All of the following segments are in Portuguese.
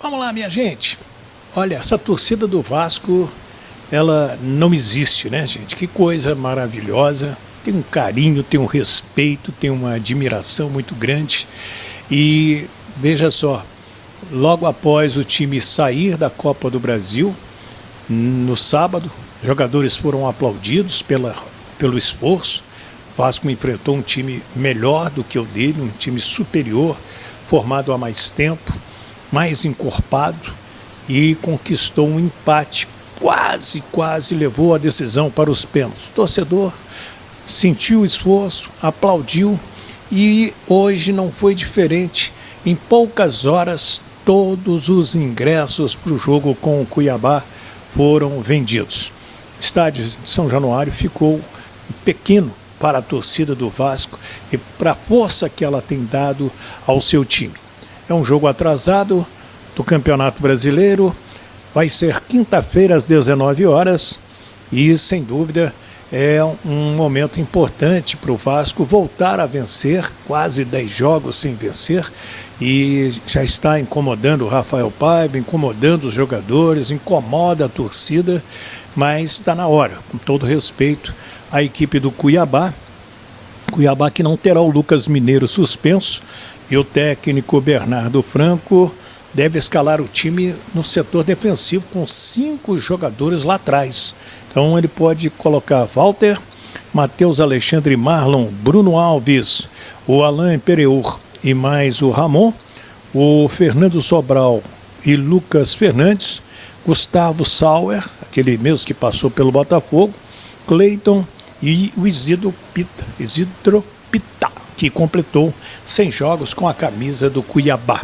Vamos lá, minha gente. Olha, essa torcida do Vasco, ela não existe, né, gente? Que coisa maravilhosa. Tem um carinho, tem um respeito, tem uma admiração muito grande. E veja só, logo após o time sair da Copa do Brasil, no sábado, jogadores foram aplaudidos pelo esforço. O Vasco enfrentou um time melhor do que o dele, um time superior, formado há mais tempo, mais encorpado, e conquistou um empate. Quase levou a decisão para os pênaltis. O torcedor sentiu o esforço, aplaudiu, e hoje não foi diferente. Em poucas horas, todos os ingressos para o jogo com o Cuiabá foram vendidos. O estádio de São Januário ficou pequeno para a torcida do Vasco e para a força que ela tem dado ao seu time. É um jogo atrasado do Campeonato Brasileiro, vai ser quinta-feira às 19 horas e, sem dúvida, é um momento importante para o Vasco voltar a vencer, quase 10 jogos sem vencer, e já está incomodando o Rafael Paiva, incomodando os jogadores, incomoda a torcida, mas está na hora, com todo respeito à equipe do Cuiabá que não terá o Lucas Mineiro suspenso, e o técnico Bernardo Franco deve escalar o time no setor defensivo com 5 jogadores lá atrás. Então ele pode colocar Walter, Matheus Alexandre Marlon, Bruno Alves, o Alain Pereur e mais o Ramon, o Fernando Sobral e Lucas Fernandes, Gustavo Sauer, aquele mesmo que passou pelo Botafogo, Cleiton e o Isidro Pita, que completou 100 jogos com a camisa do Cuiabá.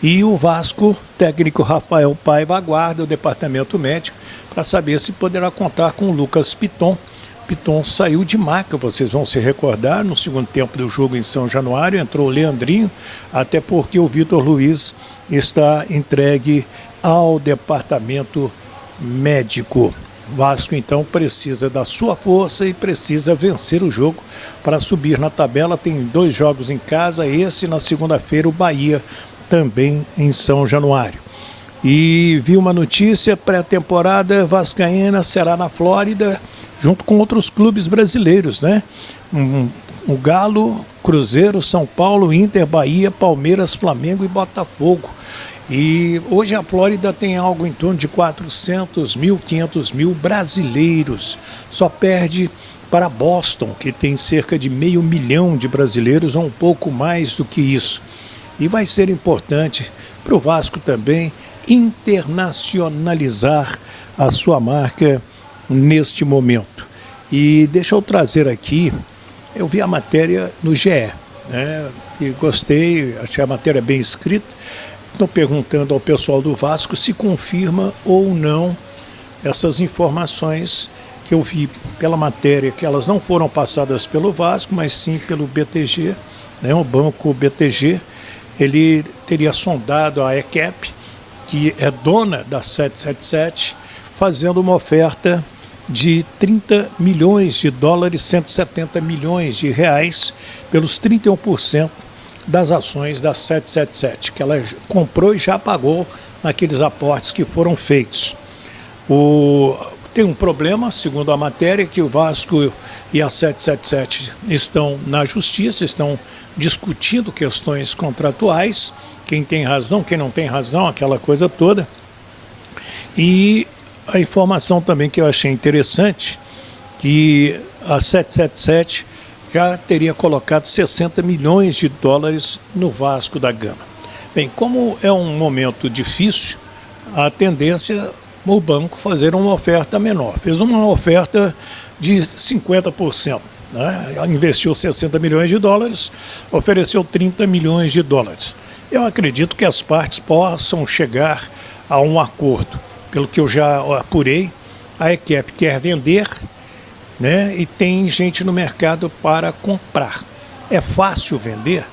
E o Vasco, técnico Rafael Paiva, aguarda o departamento médico para saber se poderá contar com o Lucas Piton. Piton saiu de maca, vocês vão se recordar, no segundo tempo do jogo em São Januário, entrou o Leandrinho, até porque o Vitor Luiz está entregue ao departamento médico. O Vasco, então, precisa da sua força e precisa vencer o jogo para subir na tabela. Tem 2 jogos em casa, esse na segunda-feira, o Bahia, também em São Januário. E vi uma notícia, pré-temporada vascaína será na Flórida, junto com outros clubes brasileiros, né? O Galo, Cruzeiro, São Paulo, Inter, Bahia, Palmeiras, Flamengo e Botafogo. E hoje a Flórida tem algo em torno de 400 mil, 500 mil brasileiros. Só perde para Boston, que tem cerca de 500 mil de brasileiros, ou um pouco mais do que isso. E vai ser importante para o Vasco também internacionalizar a sua marca neste momento. E deixa eu trazer aqui, eu vi a matéria no GE, né? E gostei, achei a matéria bem escrita. Estou perguntando ao pessoal do Vasco se confirma ou não essas informações que eu vi pela matéria, que elas não foram passadas pelo Vasco, mas sim pelo BTG, né? O banco BTG, ele teria sondado a ECAP, que é dona da 777, fazendo uma oferta de 30 milhões de dólares, 170 milhões de reais, pelos 31% das ações da 777, que ela comprou e já pagou naqueles aportes que foram feitos. Tem um problema, segundo a matéria, que o Vasco e a 777 estão na justiça, estão discutindo questões contratuais, quem tem razão, quem não tem razão, aquela coisa toda. E a informação também que eu achei interessante, que a 777 já teria colocado 60 milhões de dólares no Vasco da Gama. Bem, como é um momento difícil, a tendência o banco fazer uma oferta menor. Fez uma oferta de 50%. Né? Investiu 60 milhões de dólares, ofereceu 30 milhões de dólares. Eu acredito que as partes possam chegar a um acordo. Pelo que eu já apurei, a ECAP quer vender, né? E tem gente no mercado para comprar. É fácil vender?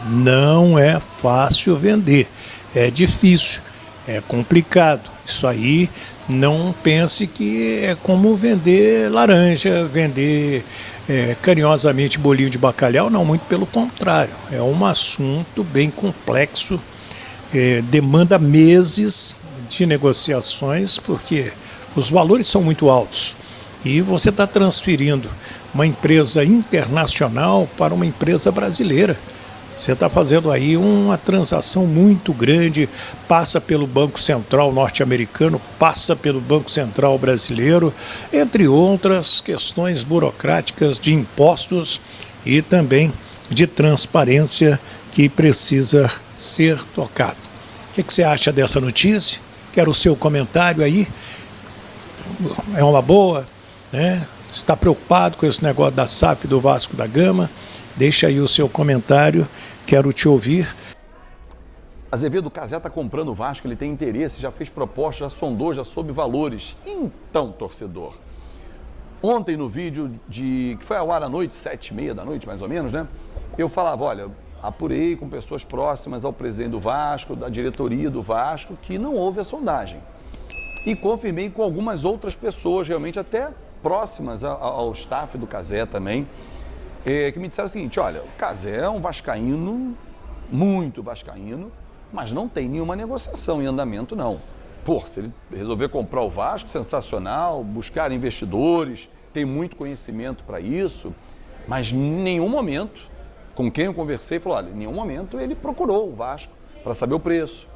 Não é fácil vender. É difícil, é complicado. Isso aí, não pense que é como vender laranja, vender carinhosamente bolinho de bacalhau. Não, muito pelo contrário. É um assunto bem complexo demanda meses de negociações, porque os valores são muito altos. E você está transferindo uma empresa internacional para uma empresa brasileira. Você está fazendo aí uma transação muito grande, passa pelo Banco Central norte-americano, passa pelo Banco Central brasileiro, entre outras questões burocráticas de impostos e também de transparência que precisa ser tocado. O que você acha dessa notícia? Quero o seu comentário aí. É uma boa, né? Está preocupado com esse negócio da SAF do Vasco da Gama? Deixa aí o seu comentário, quero te ouvir. Azevedo, o Cazé está comprando o Vasco, ele tem interesse, já fez proposta, já sondou, já soube valores. Então, torcedor, ontem no vídeo que foi ao ar à noite, 7h30 da noite mais ou menos, né? Eu falava, olha, apurei com pessoas próximas ao presidente do Vasco, da diretoria do Vasco, que não houve a sondagem. E confirmei com algumas outras pessoas, realmente até próximas ao staff do Cazé também, que me disseram o seguinte, olha, o Cazé é um vascaíno, muito vascaíno, mas não tem nenhuma negociação em andamento, não. Pô, se ele resolver comprar o Vasco, sensacional, buscar investidores, tem muito conhecimento para isso, mas em nenhum momento, com quem eu conversei, falou, olha, em nenhum momento ele procurou o Vasco para saber o preço,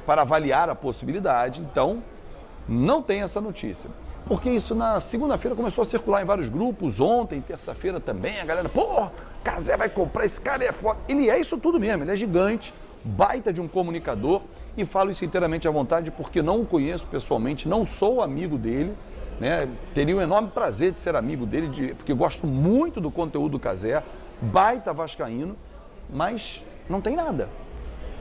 para avaliar a possibilidade, então não tem essa notícia. Porque isso na segunda-feira começou a circular em vários grupos, ontem, terça-feira também, a galera, pô, Cazé vai comprar, esse cara é foda. Ele é isso tudo mesmo, ele é gigante, baita de um comunicador, e falo isso inteiramente à vontade porque não o conheço pessoalmente, não sou amigo dele, né? Teria um enorme prazer de ser amigo dele, porque gosto muito do conteúdo do Cazé, baita vascaíno, mas não tem nada.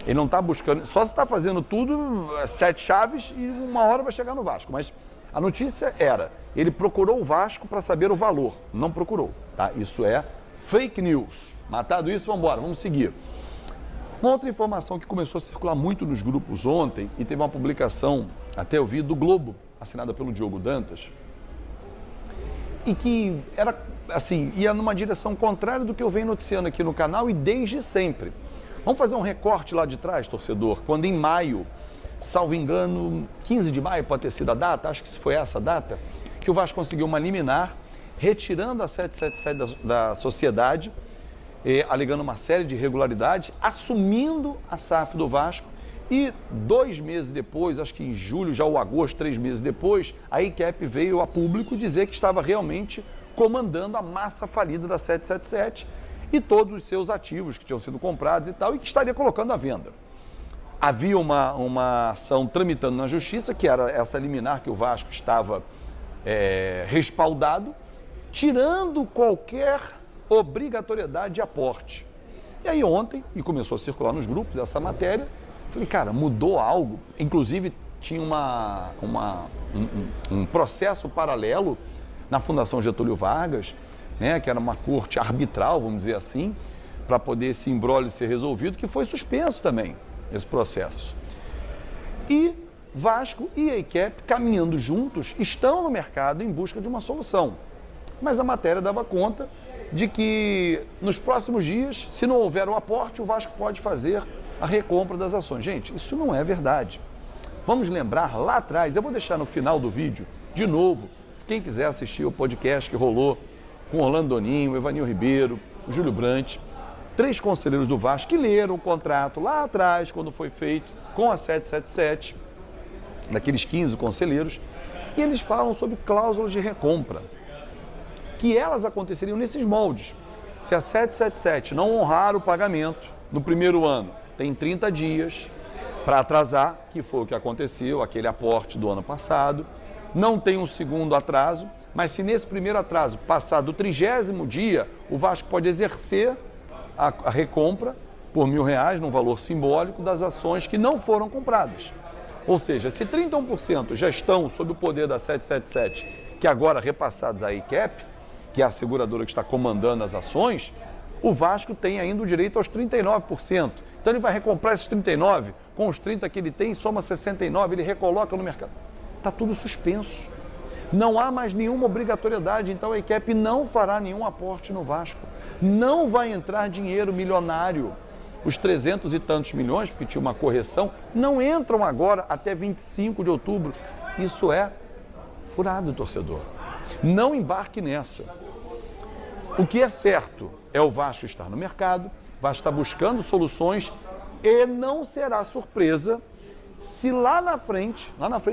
Ele não está buscando, só se está fazendo tudo, 7 chaves e uma hora vai chegar no Vasco, mas a notícia era, ele procurou o Vasco para saber o valor, não procurou, tá? Isso é fake news. Matado isso, vamos embora, vamos seguir. Uma outra informação que começou a circular muito nos grupos ontem, e teve uma publicação, até eu vi, do Globo, assinada pelo Diogo Dantas, e que era, assim, ia numa direção contrária do que eu venho noticiando aqui no canal e desde sempre. Vamos fazer um recorte lá de trás, torcedor, quando em maio, salvo engano, 15 de maio pode ter sido a data, acho que foi essa a data, que o Vasco conseguiu uma liminar, retirando a 777 da sociedade, alegando uma série de irregularidades, assumindo a SAF do Vasco e 2 meses depois, acho que em julho, já ou agosto, 3 meses depois, a ICAP veio a público dizer que estava realmente comandando a massa falida da 777 e todos os seus ativos que tinham sido comprados e tal, e que estaria colocando à venda. Havia uma ação tramitando na Justiça, que era essa liminar que o Vasco estava respaldado, tirando qualquer obrigatoriedade de aporte. E aí ontem, e começou a circular nos grupos essa matéria, falei, cara, mudou algo. Inclusive tinha um processo paralelo na Fundação Getúlio Vargas, né, que era uma corte arbitral, vamos dizer assim, para poder esse imbróglio ser resolvido, que foi suspenso também, esse processo. E Vasco e a ICAP, caminhando juntos, estão no mercado em busca de uma solução. Mas a matéria dava conta de que nos próximos dias, se não houver o aporte, o Vasco pode fazer a recompra das ações. Gente, isso não é verdade. Vamos lembrar lá atrás, eu vou deixar no final do vídeo, de novo, quem quiser assistir o podcast que rolou com Orlando Doninho, Evanil Ribeiro, o Júlio Brandt, 3 conselheiros do Vasco que leram o contrato lá atrás, quando foi feito com a 777, daqueles 15 conselheiros, e eles falam sobre cláusulas de recompra, que elas aconteceriam nesses moldes. Se a 777 não honrar o pagamento no primeiro ano, tem 30 dias para atrasar, que foi o que aconteceu, aquele aporte do ano passado, não tem um segundo atraso, mas se nesse primeiro atraso passar do 30º dia, o Vasco pode exercer a recompra por R$1.000, num valor simbólico, das ações que não foram compradas. Ou seja, se 31% já estão sob o poder da 777, que agora repassados à ICAP, que é a seguradora que está comandando as ações, o Vasco tem ainda o direito aos 39%. Então ele vai recomprar esses 39%, com os 30% que ele tem, soma 69%, ele recoloca no mercado. Está tudo suspenso. Não há mais nenhuma obrigatoriedade, então a ICAP não fará nenhum aporte no Vasco. Não vai entrar dinheiro milionário os 300 e tantos milhões, porque tinha uma correção, não entram agora até 25 de outubro. Isso é furado, torcedor. Não embarque nessa. O que é certo é o Vasco estar no mercado, vai estar buscando soluções e não será surpresa se lá na frente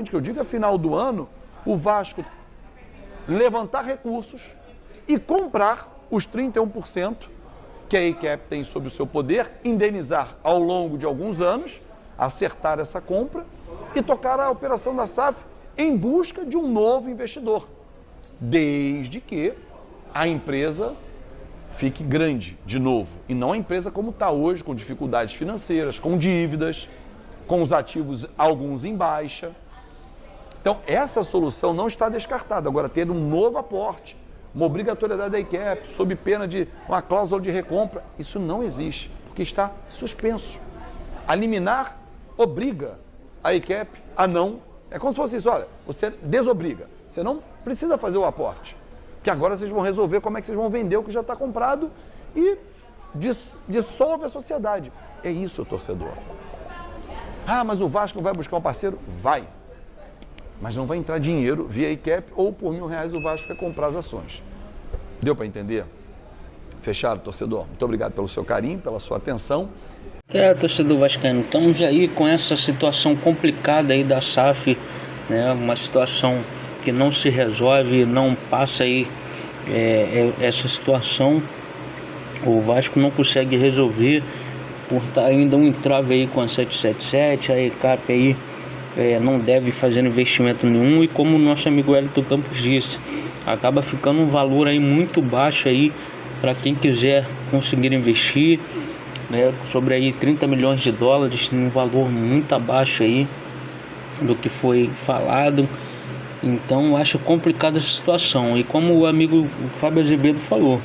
que eu digo é final do ano, o Vasco levantar recursos e comprar os 31% que a EICAP tem sob o seu poder, indenizar ao longo de alguns anos, acertar essa compra e tocar a operação da SAF em busca de um novo investidor, desde que a empresa fique grande de novo, e não a empresa como está hoje, com dificuldades financeiras, com dívidas, com os ativos alguns em baixa. Então, essa solução não está descartada. Agora, ter um novo aporte, uma obrigatoriedade da EICAP, sob pena de uma cláusula de recompra, isso não existe, porque está suspenso. A liminar obriga a EICAP a não... É como se fosse isso, olha, você desobriga, você não precisa fazer o aporte, que agora vocês vão resolver como é que vocês vão vender o que já está comprado e dissolve a sociedade. É isso, torcedor. Ah, mas o Vasco vai buscar um parceiro? Vai. Mas não vai entrar dinheiro via EICAP ou por R$1.000 o Vasco vai comprar as ações. Deu para entender? Fechado, torcedor? Muito obrigado pelo seu carinho, pela sua atenção. Torcedor vascaíno, estamos aí com essa situação complicada aí da SAF, né? Uma situação que não se resolve, não passa aí essa situação. O Vasco não consegue resolver por estar ainda um entrave aí com a 777, a EICAP aí não deve fazer investimento nenhum, e como o nosso amigo Wellington Campos disse, acaba ficando um valor aí muito baixo aí para quem quiser conseguir investir, né? Sobre aí 30 milhões de dólares, um valor muito abaixo aí do que foi falado. Então acho complicada essa situação, e como o amigo Fábio Azevedo falou,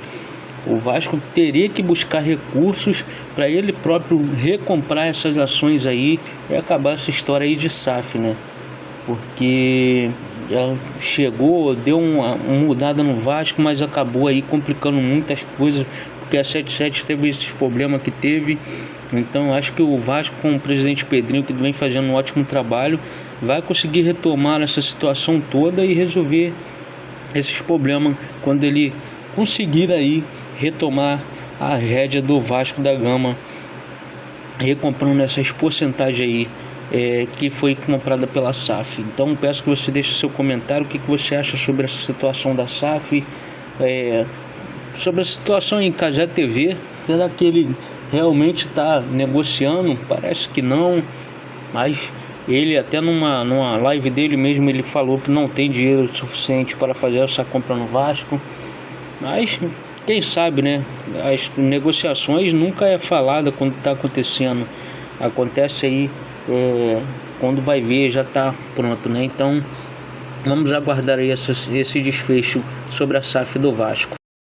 o Vasco teria que buscar recursos para ele próprio recomprar essas ações aí e acabar essa história aí de SAF, né? Porque ela chegou, deu uma mudada no Vasco, mas acabou aí complicando muitas coisas, porque a 77 teve esses problemas que teve. Então acho que o Vasco, com o presidente Pedrinho, que vem fazendo um ótimo trabalho, vai conseguir retomar essa situação toda e resolver esses problemas quando ele conseguir aí retomar a rédea do Vasco da Gama, recomprando essas porcentagens aí que foi comprada pela SAF. Então peço que você deixe seu comentário, o que você acha sobre essa situação da SAF, sobre a situação em Cajé TV. Será que ele realmente está negociando? Parece que não, mas ele até numa live dele mesmo, ele falou que não tem dinheiro suficiente para fazer essa compra no Vasco. Mas quem sabe, né? As negociações nunca é falada quando está acontecendo. Acontece aí quando vai ver, já está pronto, né? Então vamos aguardar aí esse desfecho sobre a SAF do Vasco.